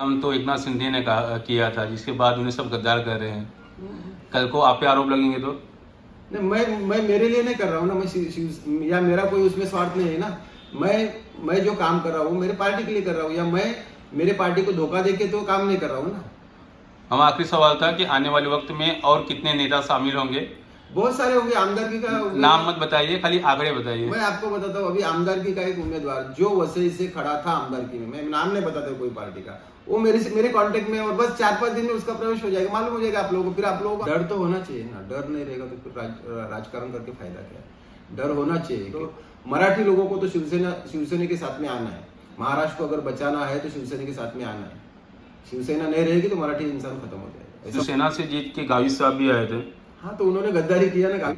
हम तो एकनाथ शिंदे ने कहा किया था, जिसके बाद उन्हें सब गद्दार कर रहे हैं। कल को आप पे आरोप लगेंगे तो? नहीं, मैं मेरे लिए नहीं कर रहा हूँ ना, या मेरा कोई उसमें स्वार्थ नहीं है ना। मैं जो काम कर रहा हूँ मेरे पार्टी के लिए कर रहा हूँ, या मैं मेरे पार्टी को धोखा देके तो काम नहीं कर रहा हूँ ना। हम आखिरी सवाल था कि आने वाले वक्त में और कितने नेता शामिल होंगे? बहुत सारे होंगे। आमदारकी का नाम मत बताइए, खाली आंकड़े बताइए। मैं आपको बताता हूँ, अभी आमदारकी का एक उम्मीदवार जो वसई से खड़ा था आमदारकी में, मैं नाम नहीं बताता कोई पार्टी का, वो मेरे कांटेक्ट में, और बस 4-5 दिन में उसका प्रवेश हो जाएगा, मालूम हो जाएगा आप लोगों को। फिर आप लोगों को डर तो होना चाहिए ना। डर नहीं रहेगा तो फिर राजकारण करके फायदा क्या है? डर होना चाहिए। तो मराठी लोगों को तो शिवसेना के साथ में आना है। महाराष्ट्र को अगर बचाना है तो शिवसेना के साथ में आना है। शिवसेना नहीं रहेगी तो मराठी इंसान खत्म हो जाएगा। शिवसेना से जीत के गावित साहब भी आए थे। हाँ, तो उन्होंने गद्दारी किया ना।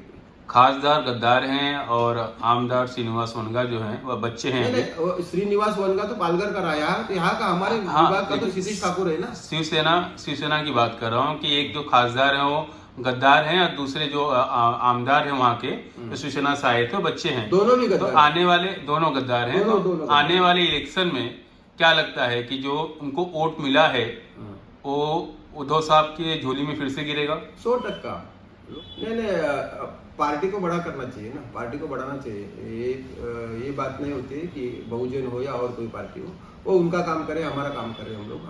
खासदार गद्दार हैं और आमदार श्रीनिवास वनगा जो हैं वह बच्चे हैं। नहीं, श्रीनिवास वनगा तो पालघर का रहा है, यहाँ का हमारे विभाग का तो सतीश ठाकुर है ना। शिवसेना की बात कर रहा हूँ कि एक जो खासदार है वो गद्दार हैं और दूसरे जो आमदार हैं वहाँ के जो शिवसेना से आए थे वो बच्चे हैं। दोनों भी तो आने वाले दोनों गद्दार हैं। तो आने वाले इलेक्शन में क्या लगता है कि जो उनको वोट मिला है वो उद्धव साहब की झोली में फिर से गिरेगा? 100%। नहीं, पार्टी को बड़ा करना चाहिए ना, पार्टी को बढ़ाना चाहिए। ये बात नहीं होती कि बहुजन हो या और कोई पार्टी हो, वो उनका काम करे, हमारा काम करे हम लोग।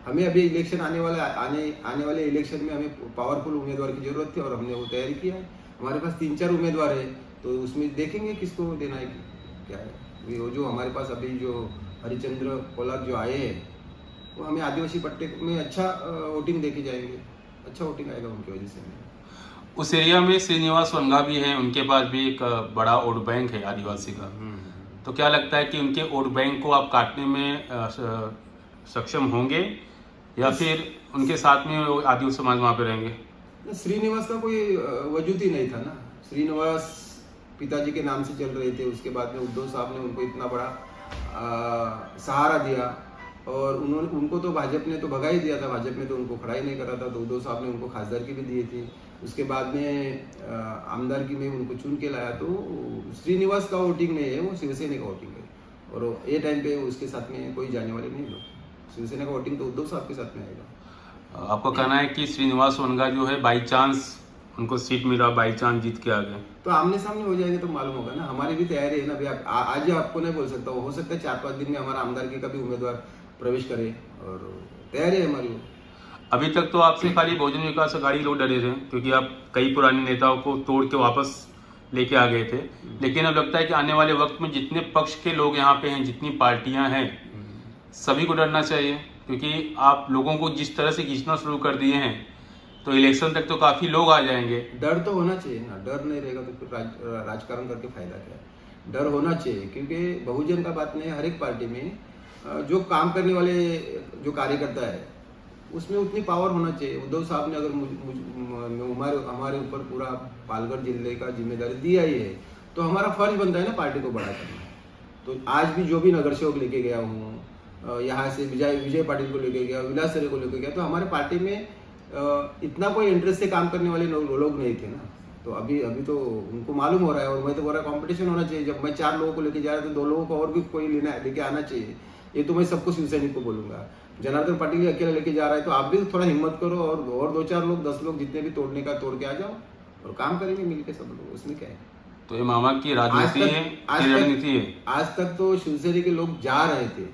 हमें अभी इलेक्शन आने वाले इलेक्शन में हमें पावरफुल उम्मीदवार की जरूरत थी और हमने वो तैयारी किया है। हमारे पास 3-4 उम्मीदवार है, तो उसमें देखेंगे किसको देना है क्या है। वो जो हमारे पास अभी जो हरिचंद्र कोलार जो आए हैं, वो हमें आदिवासी पट्टे में अच्छा वोटिंग देके जाएंगे, अच्छा वोटिंग आएगा उनकी वजह से। उस एरिया में श्रीनिवास वनगा भी हैं, उनके पास भी एक बड़ा वोट बैंक है आदिवासी का। तो क्या लगता है कि उनके वोट बैंक को आप काटने में सक्षम होंगे या फिर उनके साथ में आदिवासी समाज वहाँ पे रहेंगे? श्रीनिवास का कोई वजूद ही नहीं था ना। श्रीनिवास पिताजी के नाम से चल रहे थे, उसके बाद में उद्धव साहब ने उनको इतना बड़ा सहारा दिया, और उनको तो भाजपा ने तो भगा ही दिया था। भाजपा ने तो उनको खड़ा ही नहीं करा था, तो उद्धव साहब ने उनको खासदारकी भी दी थी। उसके बाद में आमदारकी में उनको चुन के लाया। तो श्रीनिवास का वोटिंग नहीं है, वो शिवसेना का वोटिंग है, और ये टाइम पे उसके साथ में कोई जाने वाले नहीं लोग। शिवसेना का वोटिंग तो उद्धव साहब के साथ में आएगा। आपका कहना है कि श्रीनिवास वनगा जो है बाई चांस उनको सीट मिला, बाई चांस जीत के आ गए, तो आमने सामने हो जाएंगे तो मालूम होगा ना। हमारी भी तैयारी है ना अभी। आज आपको नहीं बोल सकता, हो सकता है 4-5 दिन में हमारा आमदारकी का भी उम्मीदवार प्रवेश करे, और तैयारी है हमारी। अभी तक तो आपसे खाली बहुजन विकास अघाड़ी लोग डरे थे, क्योंकि आप कई पुराने नेताओं को तोड़ के वापस लेके आ गए थे। लेकिन अब लगता है कि आने वाले वक्त में जितने पक्ष के लोग यहाँ पे हैं, जितनी पार्टियां हैं, सभी को डरना चाहिए, क्योंकि आप लोगों को जिस तरह से खींचना शुरू कर दिए हैं तो इलेक्शन तक तो काफी लोग आ जाएंगे। डर तो होना चाहिए ना। डर नहीं रहेगा तो फिर राजकारण करके फायदा क्या है? डर होना चाहिए, क्योंकि बहुजन का बात नहीं है। हर एक पार्टी में जो काम करने वाले जो कार्यकर्ता है उसमें उतनी पावर होना चाहिए। उद्धव साहब ने अगर हमारे ऊपर पूरा पालघर जिले का जिम्मेदारी दिया ही है, तो हमारा फर्ज बनता है ना पार्टी को बड़ा करना। तो आज भी जो भी नगर सेवक लेके गया हूँ, यहाँ से विजय पाटिल को लेके गया, विलास सरे को लेके गया, तो हमारे पार्टी में इतना कोई इंटरेस्ट से काम करने वाले लोग नहीं थे ना। तो अभी तो उनको मालूम हो रहा है, और मैं तो बोल रहा कंपटीशन होना चाहिए। जब मैं 4 लोगों को लेके जा रहा था, 2 लोगों को और भी कोई लेके आना चाहिए। ये तो मैं सबको शिवसैनिक को बोलूंगा। जनार्दन पाटिल अकेले लेके जा रहा है, तो आप भी थोड़ा हिम्मत करो, और 2-4 लोग 10 लोग जितने भी तोड़ने का तोड़ के आ जाओ, और काम करेंगे मिलके सब लोग। उसमें क्या है? तो ये मामा की राजनीति है, रणनीति है। आज तक तो शिवसेना के लोग जा रहे थे,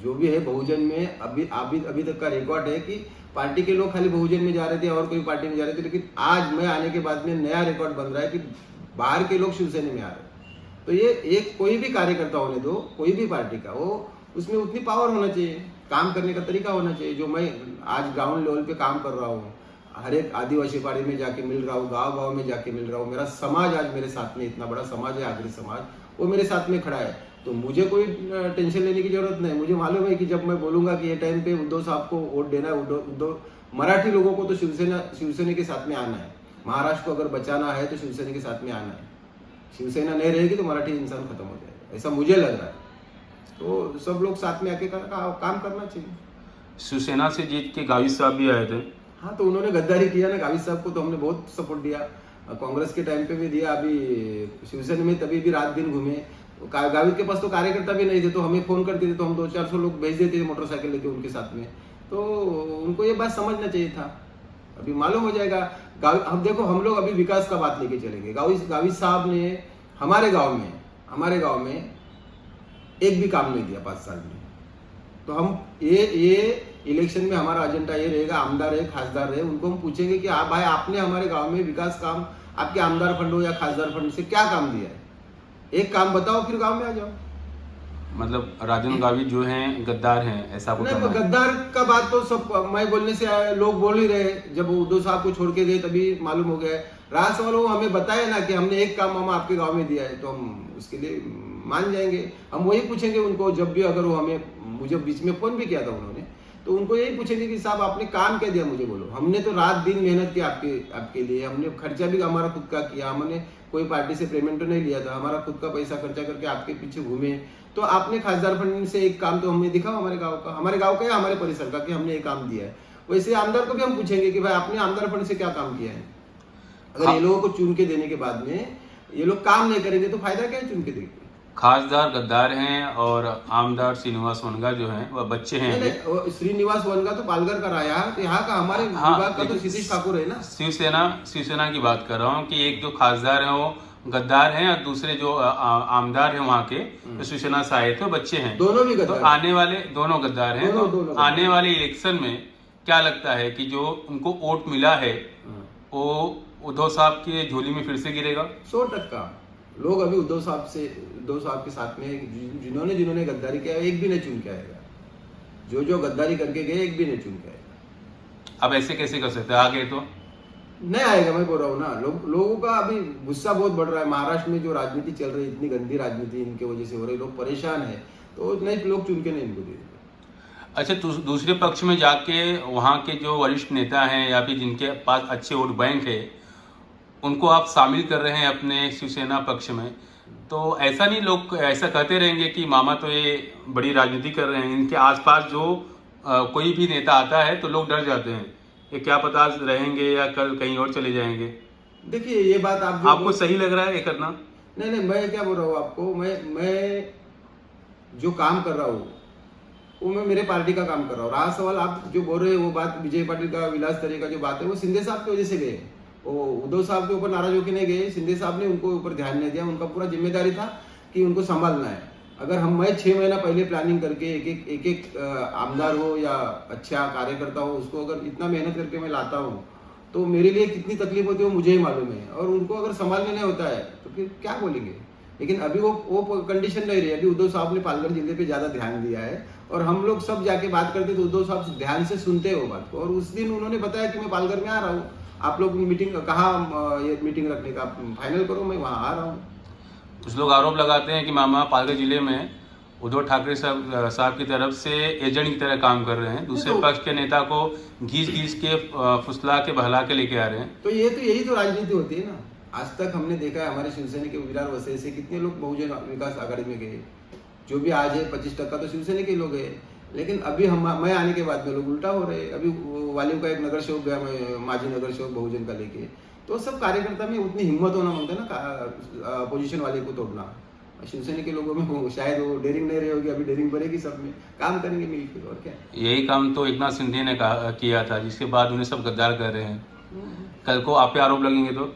जो भी है बहुजन में। अभी तक का रिकॉर्ड है कि पार्टी के लोग खाली बहुजन में जा रहे थे और कोई पार्टी में जा रहे थे। लेकिन आज मैं आने के बाद में नया रिकॉर्ड बन रहा है कि बाहर के लोग शिवसेना में आ रहे हैं। तो ये एक कोई भी कार्यकर्ता होने दो, कोई भी पार्टी का, वो उसमें उतनी पावर होना चाहिए, काम करने का तरीका होना चाहिए। जो मैं आज ग्राउंड लेवल पे काम कर रहा हूँ, हर एक आदिवासी पार्टी में जाके मिल रहा हूँ, गांव में जाके मिल रहा हूँ। मेरा समाज आज मेरे साथ में, इतना बड़ा समाज है आगरी समाज, वो मेरे साथ में खड़ा है। तो मुझे कोई टेंशन लेने की जरूरत नहीं। मुझे मालूम है कि जब मैं बोलूंगा कि ये टाइम पे उद्धव साहब को वोट देना है, उद्धव मराठी लोगों को तो शिवसेना के साथ में आना है। महाराष्ट्र को अगर बचाना है तो शिवसेना के साथ में आना है। शिवसेना नहीं रहेगी तो मराठी इंसान खत्म हो जाएगा, ऐसा मुझे लग रहा है। तो सब लोग साथ में आके काम करना चाहिए। शिवसेना से जीत के गावित साहब भी आए थे। हाँ, तो उन्होंने गद्दारी किया ना। गावित साहब को तो हमने बहुत सपोर्ट दिया, कांग्रेस के टाइम पे भी दिया, अभी शिवसेना में तभी भी रात दिन घूमे। गावित के पास तो कार्यकर्ता भी नहीं थे, तो हमें फोन करते थे तो हम 200-400 लोग भेज देते थे मोटरसाइकिल लेके उनके साथ में। तो उनको ये बात समझना चाहिए था। अभी मालूम हो जाएगा। अब देखो हम लोग अभी विकास का बात लेके चलेंगे। गावित साहब ने हमारे गांव में एक भी काम नहीं दिया 5 साल में। तो हम ये इलेक्शन में हमारा एजेंडा ये रहेगा, आमदार है खासदार है, उनको हम पूछेंगे कि आप भाई आपने हमारे गांव में विकास काम आपके आमदार फंड हो या खासदार फंड से क्या काम दिया है, एक काम बताओ फिर गांव में आ जाओ। मतलब राजन गावित जो हैं गद्दार हैं, ऐसा आपको नहीं, कहना है? गद्दार का बात तो सब मैं बोलने से लोग बोल ही रहे। जब उद्धव साहब को छोड़ के गए तभी मालूम हो गया। राज वालों हमें बताया ना कि हमने एक काम हम आपके गांव में दिया है, तो हम उसके लिए मान जाएंगे। हम वही पूछेंगे उनको जब भी, अगर वो हमें, मुझे बीच में फोन भी किया था उन्होंने, तो उनको यही पूछेंगे कि साहब आपने काम क्या दिया मुझे बोलो। हमने तो रात दिन मेहनत की आपके लिए, हमने खर्चा भी हमारा खुद का किया, हमने कोई पार्टी से पेमेंट तो नहीं लिया था, हमारा खुद का पैसा खर्चा करके आपके पीछे घूमे। तो आपने खासदार फंड से एक काम तो हमें दिखाओ हमारे गांव का या हमारे परिसर का कि हमने एक काम दिया है। वैसे आमदार को भी हम पूछेंगे कि भाई आपने आमदार फंड से क्या काम किया है। अगर ये लोगों को चुन के देने के बाद में ये लोग काम नहीं करेंगे तो फायदा क्या है चुन के देंगे। खासदार गद्दार हैं और आमदार श्रीनिवास वनगा जो हैं वह बच्चे हैं। नहीं, श्रीनिवास वनगा तो पालघर का रहा है, तो यहाँ का हमारे विभाग का तो सतीश ठाकुर है ना। शिवसेना की बात कर रहा हूँ कि एक जो खासदार है वो गद्दार हैं और दूसरे जो आमदार हैं वहाँ के जो शिवसेना से आए थे बच्चे हैं, दोनों भी तो गद्दार। आने वाले दोनों गद्दार हैं। दोनों आने वाले इलेक्शन में क्या लगता है कि जो उनको वोट मिला है वो उद्धव साहब की झोली में फिर से गिरेगा? 100% लोग अभी उद्धव साहब के साथ में जिन्होंने गद्दारी किया एक भी नहीं चुन के आएगा। जो गद्दारी करके गए एक भी नहीं चुन के आएगा। अब ऐसे कैसे कर सकते हैं? आ गए तो नहीं आएगा, मैं बोल रहा हूँ ना। लोगों का अभी गुस्सा बहुत बढ़ रहा है। महाराष्ट्र में जो राजनीति चल रही है, इतनी गंदी राजनीति इनके वजह से हो रही, लोग परेशान है, तो नहीं लोग चुन के नहीं इनको दे। अच्छा, दूसरे पक्ष में जाके वहाँ के जो वरिष्ठ नेता हैं या फिर जिनके पास अच्छे वोट बैंक है उनको आप शामिल कर रहे हैं अपने शिवसेना पक्ष में, तो ऐसा नहीं लोग ऐसा कहते रहेंगे कि मामा तो ये बड़ी राजनीति कर रहे हैं, इनके आसपास जो कोई भी नेता आता है तो लोग डर जाते हैं, ये क्या पता रहेंगे या कल कहीं और चले जाएंगे। देखिए ये बात आपको सही लग रहा है ये करना? नहीं, मैं क्या बोल रहा हूँ आपको, मैं जो काम कर रहा हूँ वो मैं मेरे पार्टी का काम कर रहा हूँ। रहा सवाल आप जो बोल रहे हैं वो बात विजय पाटिल का विलास तरे का जो बात है वो शिंदे साहब की वजह से गए। वो उद्धव साहब के ऊपर नाराज होकर नहीं गए, शिंदे साहब ने उनको ऊपर ध्यान नहीं दिया। उनका पूरा जिम्मेदारी था कि उनको संभालना है। अगर मैं 6 महीना पहले प्लानिंग करके एक आमदार हो या अच्छा कार्यकर्ता हो उसको अगर इतना मेहनत करके मैं लाता हूँ तो मेरे लिए कितनी तकलीफ होती है वो मुझे ही मालूम है। और उनको अगर संभालने नहीं होता है तो फिर क्या बोलेंगे। लेकिन अभी वो कंडीशन नहीं रही। अभी उद्धव साहब ने पालघर जिले पे ज्यादा ध्यान दिया है और हम लोग सब जाके बात करते तो उद्धव साहब ध्यान से सुनते हैं वो बात को। और उस दिन उन्होंने बताया कि मैं पालघर में आ रहा हूँ, आप लोग मीटिंग कहाँ ये मीटिंग रखने का फाइनल करो, मैं वहाँ आ रहा हूँ। कुछ लोग आरोप लगाते हैं कि मामा पालघर जिले में उद्धव ठाकरे साहब की तरफ से एजेंट की तरह काम कर रहे हैं, दूसरे पक्ष के नेता को घीस के फुसला के बहला के लेके आ रहे हैं। तो यही तो राजनीति होती है ना। आज तक हमने देखा है हमारे शिवसेना के विरार वसई से कितने लोग बहुजन विकास आघाड़ी में गए। जो भी आज है 25% तो शिवसेना के लोग हैं। लेकिन अभी मैं आने के बाद में लोग उल्टा हो रहे। अभी वालियों का एक नगर सेवक गया, माजी नगर सेवक बहुजन का लेके, तो सब कार्यकर्ता में उतनी हिम्मत होना मांगता ना अपोजिशन वाले को तोड़ना। शिवसेना के लोगों में शायद वो डेयरिंग नहीं रही होगी, अभी डेयरिंग बढ़ेगी, सब में काम करेंगे मिलकर। और क्या, यही काम तो एकनाथ शिंदे ने किया था, जिसके बाद उन्हें सब गद्दार कर रहे हैं। कल को आप पे आरोप लगेंगे तो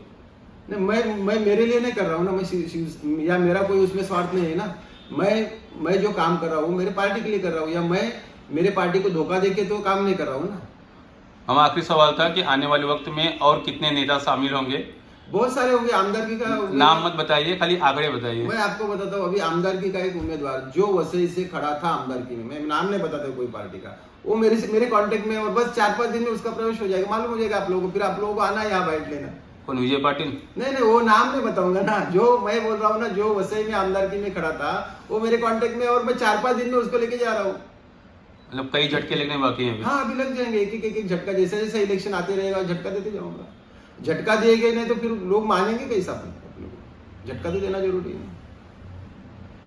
नहीं, मैं मेरे लिए नहीं कर रहा हूँ ना। मैं या मेरा कोई उसमें स्वार्थ नहीं है ना। मैं जो काम कर रहा हूँ मेरे पार्टी के लिए कर रहा हूँ, या मैं मेरे पार्टी को धोखा देके तो काम नहीं कर रहा हूँ ना। हम आखिरी सवाल था कि आने वाले वक्त में और कितने नेता शामिल होंगे? बहुत सारे होंगे। आमदारकी का नाम मत बताइए, खाली आंकड़े बताइए। मैं आपको बताता हूँ, अभी आमदारकी का एक उम्मीदवार जो वसई से खड़ा था आमदारकी में, मैं नाम नहीं बताता कोई पार्टी का, वो मेरे कांटेक्ट में, और बस 4-5 दिन में उसका प्रवेश हो जाएगा, मालूम हो जाएगा आप लोगों को। फिर आप लोगों को आना है यहाँ बैठ लेना। कौन? विजय पाटिल? नहीं, वो नाम नहीं बताऊंगा ना। जो मैं बोल रहा हूँ ना, जो वसई में आमदारकी में खड़ा था वो मेरे कांटेक्ट में, और मैं 4-5 दिन में उसको लेके जा रहा हूँ। मतलब कई झटके लगने बाकी हैं अभी? हाँ, अभी लग जाएंगे एक झटका। जैसे जैसे इलेक्शन आते रहेगा झटका देते जाऊंगा। झटका दिए गए नहीं तो फिर लोग मानेंगे कैसा? झटका तो देना जरूरी है।